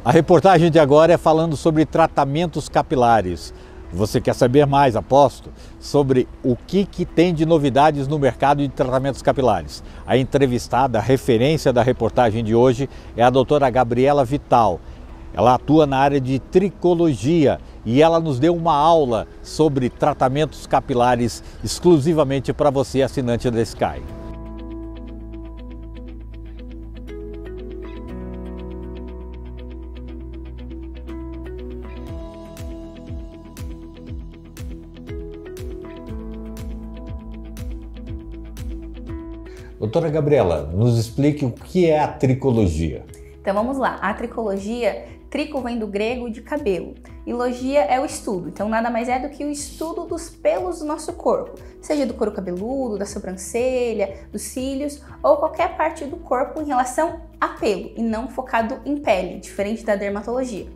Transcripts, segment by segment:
A reportagem de agora é falando sobre tratamentos capilares. Você quer saber mais, aposto, sobre o que tem de novidades no mercado de tratamentos capilares? A entrevistada, a referência da reportagem de hoje é a doutora Gabriela Vital. Ela atua na área de tricologia e ela nos deu uma aula sobre tratamentos capilares exclusivamente para você, assinante da Sky. Doutora Gabriela, nos explique o que é a tricologia. Então vamos lá, a tricologia, trico vem do grego de cabelo e logia é o estudo, então nada mais é do que o estudo dos pelos do nosso corpo, seja do couro cabeludo, da sobrancelha, dos cílios ou qualquer parte do corpo em relação a pelo e não focado em pele, diferente da dermatologia.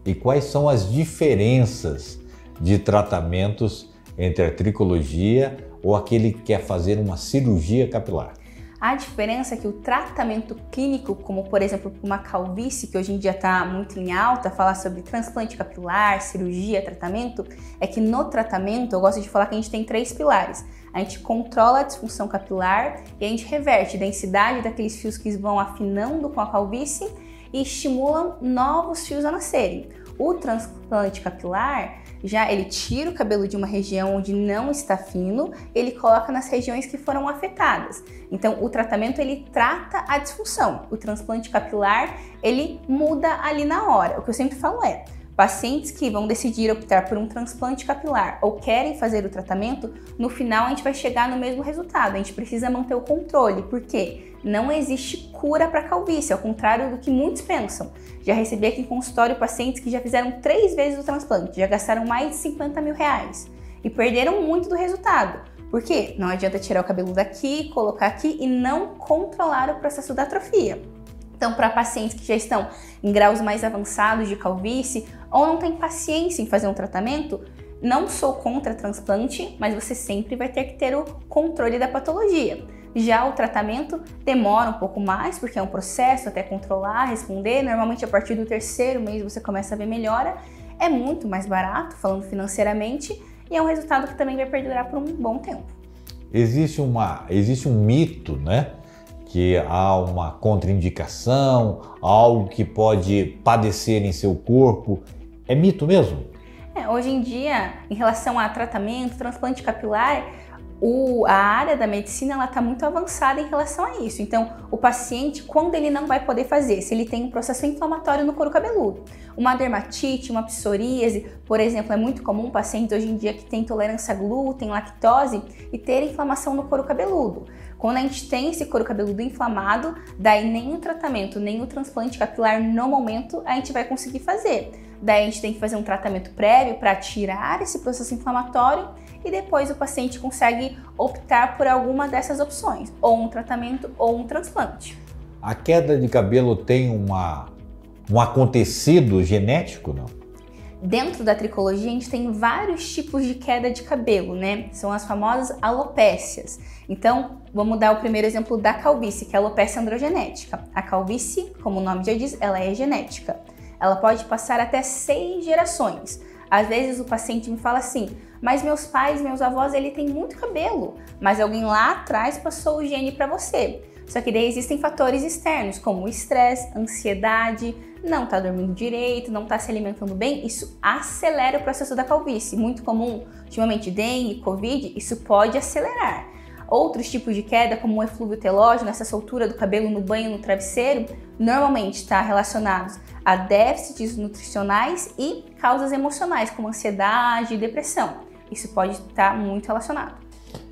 E quais são as diferenças de tratamentos entre a tricologia ou aquele que quer fazer uma cirurgia capilar? A diferença é que o tratamento clínico, como por exemplo uma calvície, que hoje em dia está muito em alta, falar sobre transplante capilar, cirurgia, tratamento, é que no tratamento eu gosto de falar que a gente tem 3 pilares. A gente controla a disfunção capilar e a gente reverte a densidade daqueles fios que vão afinando com a calvície e estimulam novos fios a nascerem. O transplante capilar, já ele tira o cabelo de uma região onde não está fino, ele coloca nas regiões que foram afetadas. Então, o tratamento ele trata a disfunção. O transplante capilar, ele muda ali na hora. O que eu sempre falo é, pacientes que vão decidir optar por um transplante capilar ou querem fazer o tratamento, no final a gente vai chegar no mesmo resultado. A gente precisa manter o controle, porque não existe cura para calvície, ao contrário do que muitos pensam. Já recebi aqui em consultório pacientes que já fizeram 3 vezes o transplante, já gastaram mais de 50 mil reais e perderam muito do resultado. Por quê? Não adianta tirar o cabelo daqui, colocar aqui e não controlar o processo da atrofia. Então, para pacientes que já estão em graus mais avançados de calvície ou não têm paciência em fazer um tratamento, não sou contra transplante, mas você sempre vai ter que ter o controle da patologia. Já o tratamento demora um pouco mais, porque é um processo até controlar, responder. Normalmente a partir do 3º mês você começa a ver melhora. É muito mais barato, falando financeiramente, e é um resultado que também vai perdurar por um bom tempo. Existe um mito, né? Que há uma contraindicação, algo que pode padecer em seu corpo. É mito mesmo? Hoje em dia, em relação a tratamento, transplante capilar, a área da medicina está muito avançada em relação a isso. Então, o paciente, quando ele não vai poder fazer, se ele tem um processo inflamatório no couro cabeludo, uma dermatite, uma psoríase, por exemplo, é muito comum pacientes hoje em dia que têm intolerância a glúten, lactose e ter inflamação no couro cabeludo. Quando a gente tem esse couro cabeludo inflamado, daí nem o tratamento, nem o transplante capilar no momento a gente vai conseguir fazer. Daí a gente tem que fazer um tratamento prévio para tirar esse processo inflamatório e depois o paciente consegue optar por alguma dessas opções, ou um tratamento ou um transplante. A queda de cabelo tem um acontecido genético, não? Dentro da tricologia a gente tem vários tipos de queda de cabelo, né? São as famosas alopécias. Então, vamos dar o primeiro exemplo da calvície, que é a alopécia androgenética. A calvície, como o nome já diz, ela é genética. Ela pode passar até 6 gerações. Às vezes o paciente me fala assim, mas meus pais, meus avós, ele tem muito cabelo, mas alguém lá atrás passou o gene para você. Só que daí existem fatores externos, como o estresse, ansiedade, não tá dormindo direito, não tá se alimentando bem, isso acelera o processo da calvície. Muito comum, ultimamente, dengue, covid, isso pode acelerar. Outros tipos de queda, como o eflúvio telógeno, essa soltura do cabelo no banho, no travesseiro, normalmente está relacionados a déficits nutricionais e causas emocionais, como ansiedade e depressão. Isso pode estar muito relacionado.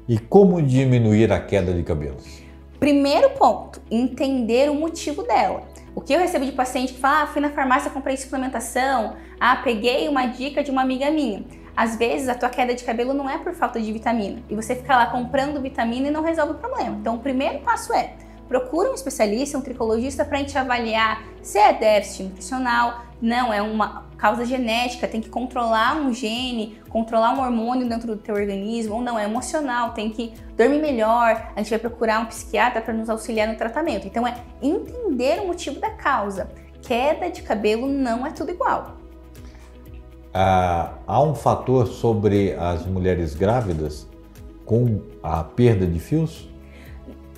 E como diminuir a queda de cabelos? Primeiro ponto, entender o motivo dela. O que eu recebo de paciente que fala, fui na farmácia, comprei suplementação, peguei uma dica de uma amiga minha. Às vezes a tua queda de cabelo não é por falta de vitamina e você fica lá comprando vitamina e não resolve o problema. Então o primeiro passo é, procura um especialista, um tricologista para a gente avaliar se é déficit nutricional, não é uma causa genética, tem que controlar um gene, controlar um hormônio dentro do teu organismo, ou não, é emocional, tem que dormir melhor, a gente vai procurar um psiquiatra para nos auxiliar no tratamento. Então é entender o motivo da causa. queda de cabelo não é tudo igual. Há um fator sobre as mulheres grávidas com a perda de fios?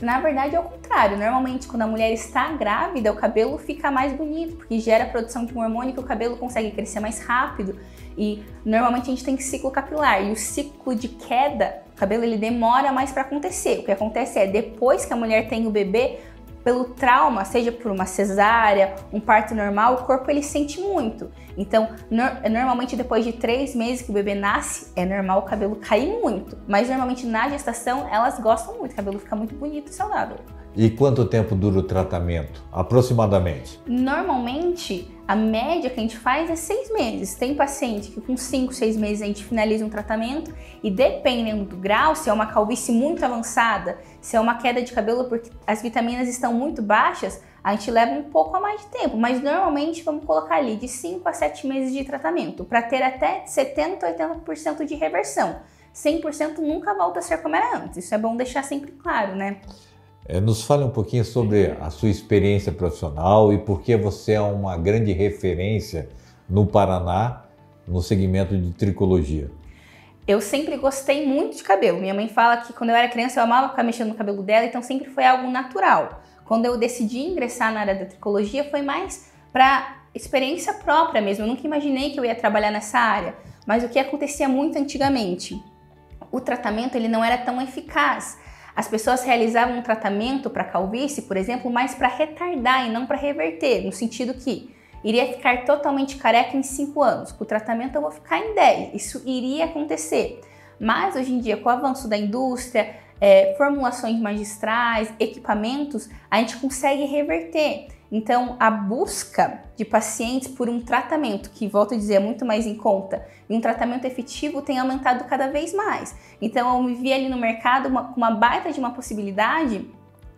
Na verdade é o contrário, normalmente quando a mulher está grávida o cabelo fica mais bonito, porque gera a produção de um hormônio que o cabelo consegue crescer mais rápido e normalmente a gente tem ciclo capilar e o ciclo de queda, o cabelo ele demora mais para acontecer. O que acontece é depois que a mulher tem o bebê, pelo trauma, seja por uma cesárea, um parto normal, o corpo ele sente muito. Então, normalmente depois de 3 meses que o bebê nasce, é normal o cabelo cair muito. Mas normalmente na gestação, elas gostam muito, o cabelo fica muito bonito e saudável. E quanto tempo dura o tratamento, aproximadamente? Normalmente, a média que a gente faz é 6 meses. Tem paciente que com 5, 6 meses a gente finaliza um tratamento e dependendo do grau, se é uma calvície muito avançada, se é uma queda de cabelo porque as vitaminas estão muito baixas, a gente leva um pouco a mais de tempo, mas normalmente vamos colocar ali de 5 a 7 meses de tratamento para ter até 70% a 80% de reversão. 100% nunca volta a ser como era antes, isso é bom deixar sempre claro, né? Nos fale um pouquinho sobre a sua experiência profissional e por que você é uma grande referência no Paraná no segmento de tricologia. Eu sempre gostei muito de cabelo. Minha mãe fala que quando eu era criança eu amava ficar mexendo no cabelo dela, então sempre foi algo natural. Quando eu decidi ingressar na área da tricologia foi mais para experiência própria mesmo. Eu nunca imaginei que eu ia trabalhar nessa área. Mas o que acontecia muito antigamente? O tratamento ele não era tão eficaz. As pessoas realizavam um tratamento para calvície, por exemplo, mais para retardar e não para reverter, no sentido que iria ficar totalmente careca em 5 anos. Com o tratamento eu vou ficar em 10. Isso iria acontecer. Mas hoje em dia, com o avanço da indústria, formulações magistrais, equipamentos, a gente consegue reverter. Então, a busca de pacientes por um tratamento, que, volto a dizer, é muito mais em conta, e um tratamento efetivo tem aumentado cada vez mais. Então, eu me vi ali no mercado com uma baita de uma possibilidade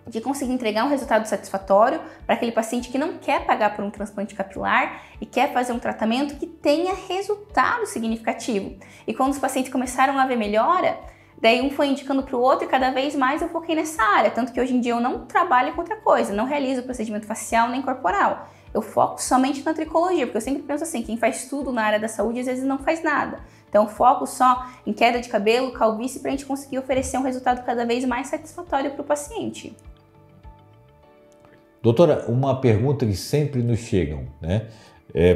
de conseguir entregar um resultado satisfatório para aquele paciente que não quer pagar por um transplante capilar e quer fazer um tratamento que tenha resultado significativo. E quando os pacientes começaram a ver melhora, daí um foi indicando para o outro e cada vez mais eu foquei nessa área, tanto que hoje em dia eu não trabalho com outra coisa, não realizo procedimento facial nem corporal. Eu foco somente na tricologia, porque eu sempre penso assim, quem faz tudo na área da saúde às vezes não faz nada. Então eu foco só em queda de cabelo, calvície, para a gente conseguir oferecer um resultado cada vez mais satisfatório para o paciente. Doutora, uma pergunta que sempre nos chegam, né?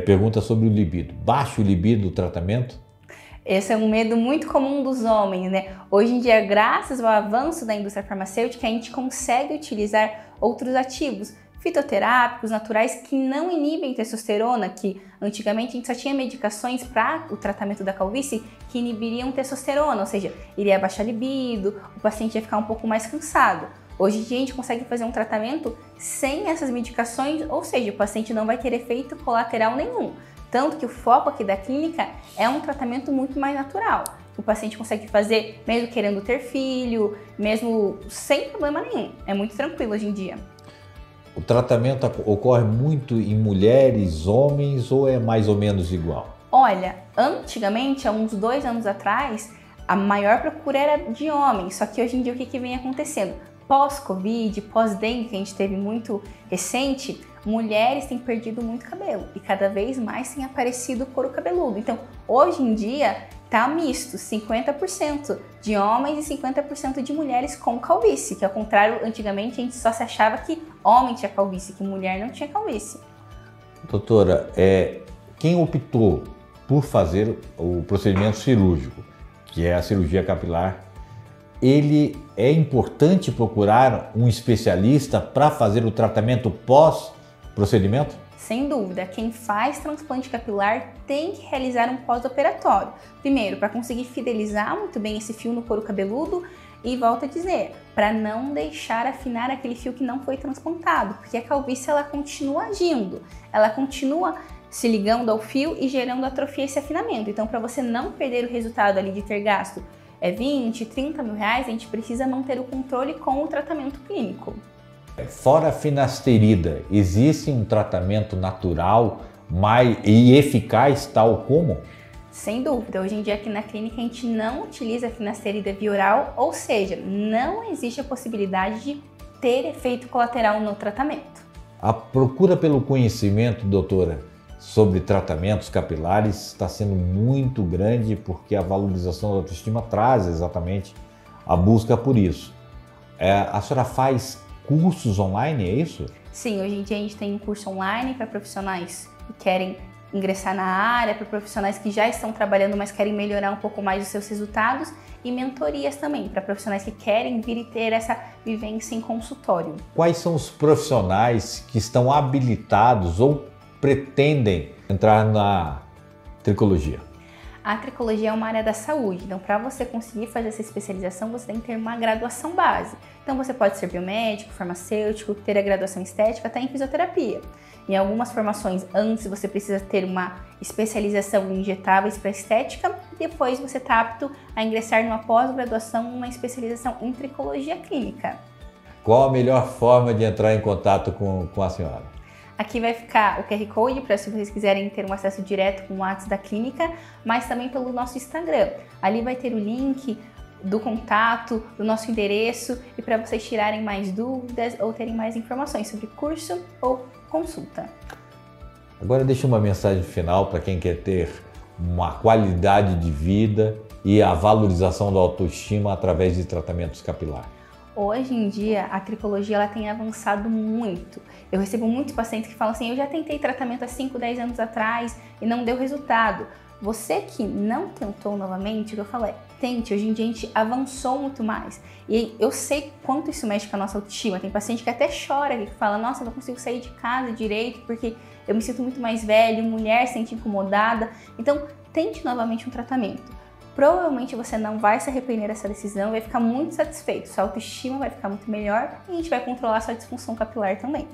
Pergunta sobre o libido. Baixa o libido do tratamento? Esse é um medo muito comum dos homens, né? Hoje em dia, graças ao avanço da indústria farmacêutica, a gente consegue utilizar outros ativos fitoterápicos naturais que não inibem testosterona, que antigamente a gente só tinha medicações para o tratamento da calvície que inibiriam testosterona, ou seja, iria baixar a libido, o paciente ia ficar um pouco mais cansado. Hoje em dia a gente consegue fazer um tratamento sem essas medicações, ou seja, o paciente não vai ter efeito colateral nenhum. Tanto que o foco aqui da clínica é um tratamento muito mais natural. O paciente consegue fazer mesmo querendo ter filho, mesmo sem problema nenhum. É muito tranquilo hoje em dia. O tratamento ocorre muito em mulheres, homens ou é mais ou menos igual? Olha, antigamente, há uns 2 anos atrás, a maior procura era de homens, só que hoje em dia o que vem acontecendo? Pós-Covid, pós-dengue, que a gente teve muito recente, mulheres têm perdido muito cabelo e cada vez mais tem aparecido couro cabeludo. Então, hoje em dia, tá misto, 50% de homens e 50% de mulheres com calvície, que ao contrário, antigamente a gente só se achava que homem tinha calvície, que mulher não tinha calvície. Doutora, quem optou por fazer o procedimento cirúrgico, que é a cirurgia capilar, ele é importante procurar um especialista para fazer o tratamento pós-procedimento? Sem dúvida, quem faz transplante capilar tem que realizar um pós-operatório. Primeiro, para conseguir fidelizar muito bem esse fio no couro cabeludo e, volto a dizer, para não deixar afinar aquele fio que não foi transplantado, porque a calvície ela continua agindo, ela continua se ligando ao fio e gerando atrofia esse afinamento. Então, para você não perder o resultado ali de ter gasto 20, 30 mil reais, a gente precisa manter o controle com o tratamento clínico. Fora a finasterida, existe um tratamento natural e eficaz tal como? Sem dúvida, hoje em dia aqui na clínica a gente não utiliza a finasterida via oral, ou seja, não existe a possibilidade de ter efeito colateral no tratamento. A procura pelo conhecimento, doutora, sobre tratamentos capilares está sendo muito grande porque a valorização da autoestima traz exatamente a busca por isso. A senhora faz cursos online, é isso? Sim, hoje em dia a gente tem um curso online para profissionais que querem ingressar na área, para profissionais que já estão trabalhando, mas querem melhorar um pouco mais os seus resultados, e mentorias também para profissionais que querem vir e ter essa vivência em consultório. Quais são os profissionais que estão habilitados ou pretendem entrar na tricologia? A tricologia é uma área da saúde, então para você conseguir fazer essa especialização, você tem que ter uma graduação base. Então você pode ser biomédico, farmacêutico, ter a graduação estética, até em fisioterapia. Em algumas formações, antes você precisa ter uma especialização em injetáveis para estética, e depois você está apto a ingressar numa pós-graduação, numa especialização em tricologia clínica. Qual a melhor forma de entrar em contato com a senhora? Aqui vai ficar o QR Code para se vocês quiserem ter um acesso direto com o WhatsApp da clínica, mas também pelo nosso Instagram. Ali vai ter o link do contato, do nosso endereço, e para vocês tirarem mais dúvidas ou terem mais informações sobre curso ou consulta. Agora deixa uma mensagem final para quem quer ter uma qualidade de vida e a valorização da autoestima através de tratamentos capilares. Hoje em dia, a tricologia ela tem avançado muito. Eu recebo muitos pacientes que falam assim, eu já tentei tratamento há 5, 10 anos atrás e não deu resultado. Você que não tentou novamente, o que eu falo é, tente. Hoje em dia a gente avançou muito mais. E eu sei quanto isso mexe com a nossa autoestima. Tem paciente que até chora, que fala, nossa, eu não consigo sair de casa direito porque eu me sinto muito mais velho, mulher se sente incomodada. Então, tente novamente um tratamento. Provavelmente você não vai se arrepender dessa decisão, vai ficar muito satisfeito, sua autoestima vai ficar muito melhor e a gente vai controlar sua disfunção capilar também.